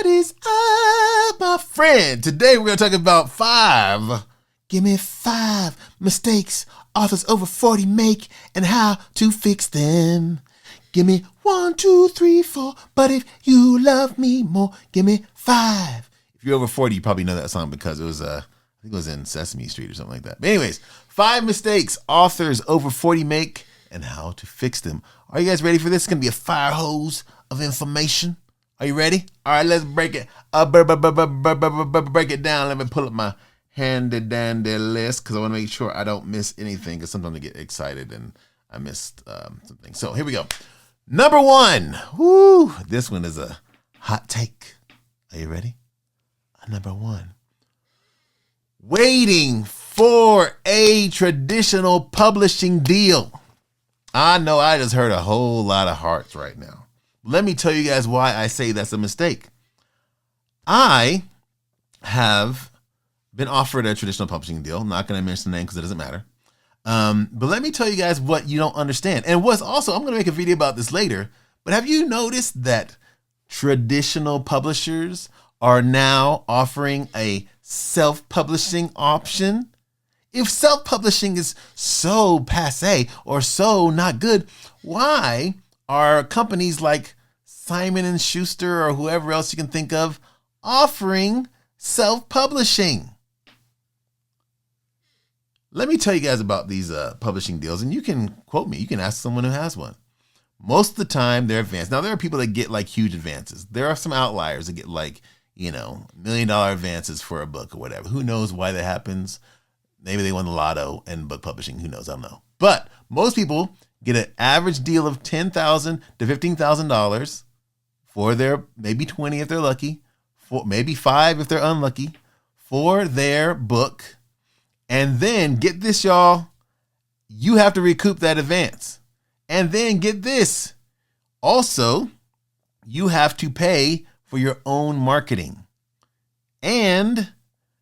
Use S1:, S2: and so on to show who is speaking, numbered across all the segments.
S1: What is up, my friend? Today we're going to talk about give me 5 mistakes authors over 40 make and how to fix them. Give me 1, 2, 3, 4, but if you love me more, give me 5. If you're over 40, you probably know that song because it was, I think it was in Sesame Street or something like that. But anyways, 5 mistakes authors over 40 make and how to fix them. Are you guys ready for this? It's going to be a fire hose of information. Are you ready? All right, let's break it. Break it down. Let me pull up my handy dandy list because I want to make sure I don't miss anything because sometimes I get excited and I missed something. So here we go. Number 1. Woo, this one is a hot take. Are you ready? Number 1. Waiting for a traditional publishing deal. I know I just heard a whole lot of hearts right now. Let me tell you guys why I say that's a mistake. I have been offered a traditional publishing deal. I'm not going to mention the name because it doesn't matter. But let me tell you guys what you don't understand. And what's also, I'm going to make a video about this later, but have you noticed that traditional publishers are now offering a self-publishing option? If self-publishing is so passé or so not good, why are companies like Simon & Schuster or whoever else you can think of offering self-publishing? Let me tell you guys about these publishing deals, and you can quote me. You can ask someone who has one. Most of the time, they're advanced. Now, there are people that get like huge advances. There are some outliers that get like, $1 million advances for a book or whatever. Who knows why that happens? Maybe they won the lotto in book publishing. Who knows? I don't know. But most people get an average deal of $10,000 to $15,000 for their maybe 20 if they're lucky, for maybe 5 if they're unlucky, for their book. And then get this, y'all, you have to recoup that advance. And then get this. Also, you have to pay for your own marketing and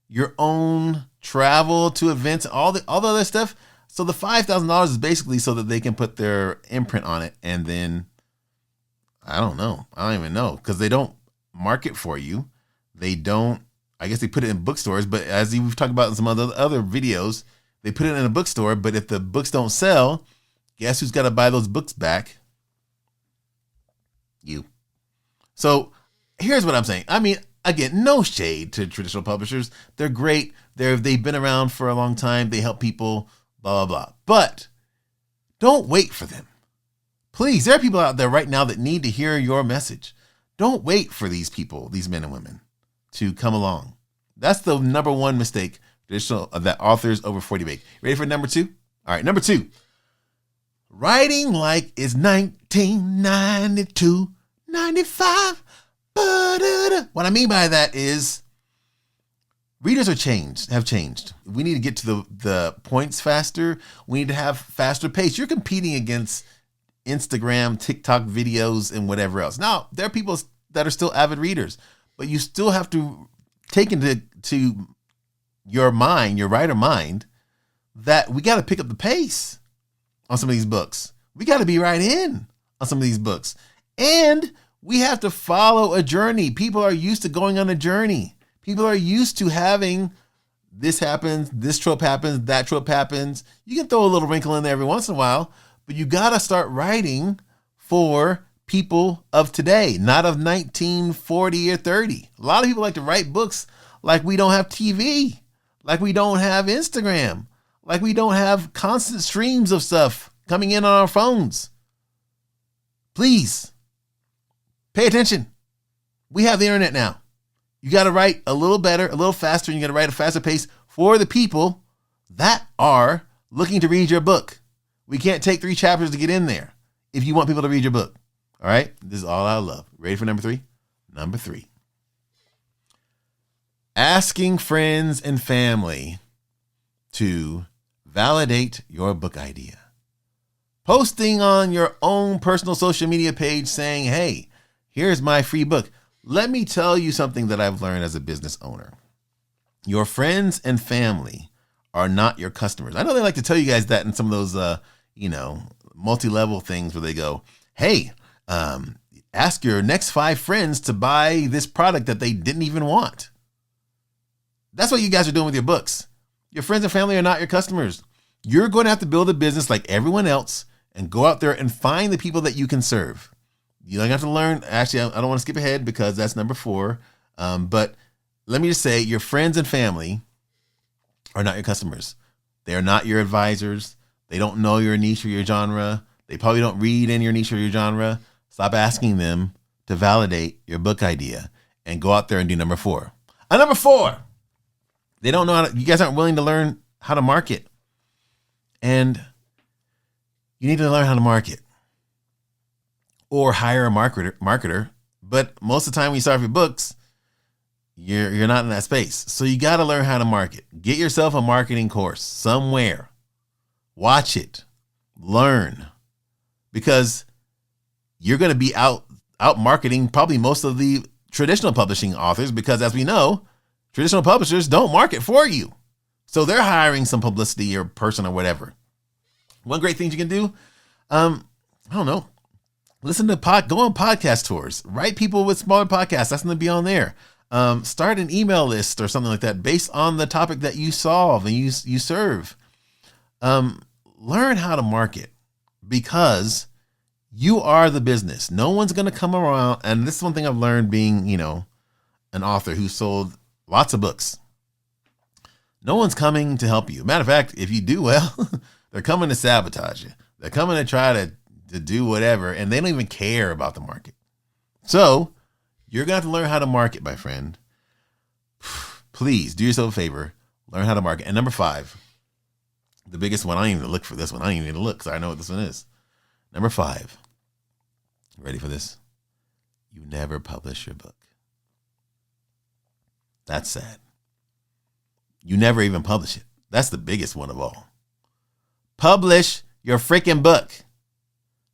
S1: your own travel to events, all the other stuff. So the $5,000 is basically so that they can put their imprint on it. And then, I don't even know, because they don't market for you. They don't, I guess they put it in bookstores, but as we've talked about in some other videos, they put it in a bookstore, but if the books don't sell, guess who's got to buy those books back? You. So here's what I'm saying. I mean, again, no shade to traditional publishers. They're great. They've been around for a long time. They help people, blah, blah, blah. But don't wait for them. Please, there are people out there right now that need to hear your message. Don't wait for these people, these men and women, to come along. That's the number 1 mistake that authors over 40 make. Ready for number 2? All right, number 2. Writing like it's 1992, 95. What I mean by that is readers have changed. We need to get to the points faster. We need to have faster pace. You're competing against Instagram, TikTok videos, and whatever else. Now, there are people that are still avid readers, but you still have to take into your mind, your writer mind, that we got to pick up the pace on some of these books. We got to be right in on some of these books. And we have to follow a journey. People are used to going on a journey. People are used to having this happens, this trope happens, that trope happens. You can throw a little wrinkle in there every once in a while, but you got to start writing for people of today, not of 1940 or 30. A lot of people like to write books like we don't have TV, like we don't have Instagram, like we don't have constant streams of stuff coming in on our phones. Please. Pay attention. We have the internet now. You got to write a little better, a little faster, and you got to write a faster pace for the people that are looking to read your book. We can't take 3 chapters to get in there if you want people to read your book. All right? This is all I love. Ready for number 3? Number 3. Asking friends and family to validate your book idea. Posting on your own personal social media page saying, hey, here's my free book. Let me tell you something that I've learned as a business owner. Your friends and family are not your customers. I know they like to tell you guys that in some of those, multi-level things where they go, hey, ask your next 5 friends to buy this product that they didn't even want. That's what you guys are doing with your books. Your friends and family are not your customers. You're going to have to build a business like everyone else and go out there and find the people that you can serve. You don't have to learn. Actually, I don't want to skip ahead because that's number 4. But let me just say, your friends and family are not your customers. They are not your advisors. They don't know your niche or your genre. They probably don't read in your niche or your genre. Stop asking them to validate your book idea and go out there and do number 4. Number 4, they don't know how to, you guys aren't willing to learn how to market. And you need to learn how to market or hire a marketer. But most of the time when you start your books, you're not in that space. So you got to learn how to market. Get yourself a marketing course somewhere. Watch it. Learn. Because you're going to be out marketing probably most of the traditional publishing authors, because as we know, traditional publishers don't market for you. So they're hiring some publicity or person or whatever. One great thing you can do, I don't know, listen to go on podcast tours, write people with smaller podcasts. That's going to be on there. Start an email list or something like that based on the topic that you solve and you serve. Learn how to market, because you are the business. No one's going to come around. And this is one thing I've learned being, an author who sold lots of books. No one's coming to help you. Matter of fact, if you do well, they're coming to sabotage you. They're coming to try to do whatever, and they don't even care about the market. So you're going to have to learn how to market, my friend. Please do yourself a favor. Learn how to market. And number 5, the biggest one, I don't even look for this one. I don't even need to look because I know what this one is. Number 5. Ready for this? You never publish your book. That's sad. You never even publish it. That's the biggest one of all. Publish your freaking book.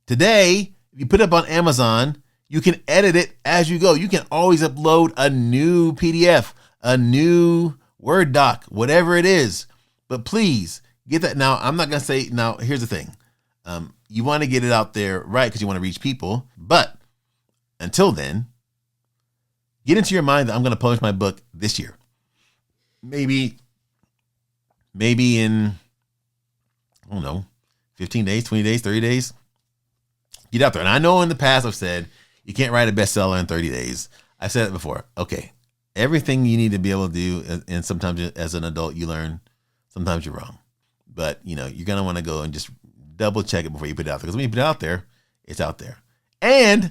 S1: Today, if you put it up on Amazon, you can edit it as you go. You can always upload a new PDF, a new Word doc, whatever it is. But please get that. Now, I'm not going to say, now, here's the thing. You want to get it out there right because you want to reach people. But until then, get into your mind that I'm going to publish my book this year. Maybe in, I don't know, 15 days, 20 days, 30 days. Get out there. And I know in the past I've said you can't write a bestseller in 30 days. I've said it before. Okay. Everything you need to be able to do, and sometimes as an adult you learn, sometimes you're wrong. But, you're going to want to go and just double check it before you put it out there. Because when you put it out there, it's out there. And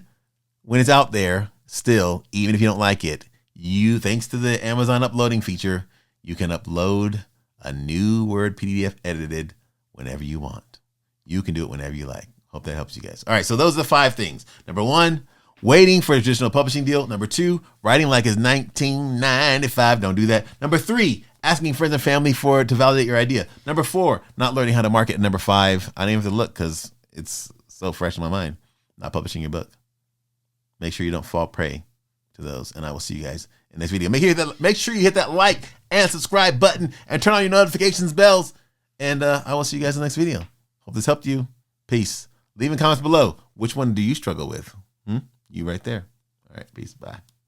S1: when it's out there, still, even if you don't like it, thanks to the Amazon uploading feature, you can upload a new Word PDF edited whenever you want. You can do it whenever you like. Hope that helps you guys. All right, so those are the 5 things. Number 1, waiting for a traditional publishing deal. Number 2, writing like it's 1995. Don't do that. Number 3, asking friends and family to validate your idea. Number 4, not learning how to market. Number 5, I don't even have to look because it's so fresh in my mind, not publishing your book. Make sure you don't fall prey to those, and I will see you guys in this video. Make sure you hit that like and subscribe button and turn on your notifications bells, and I will see you guys in the next video. Hope this helped you. Peace. Leave in comments below. Which one do you struggle with? You right there. All right. Peace. Bye.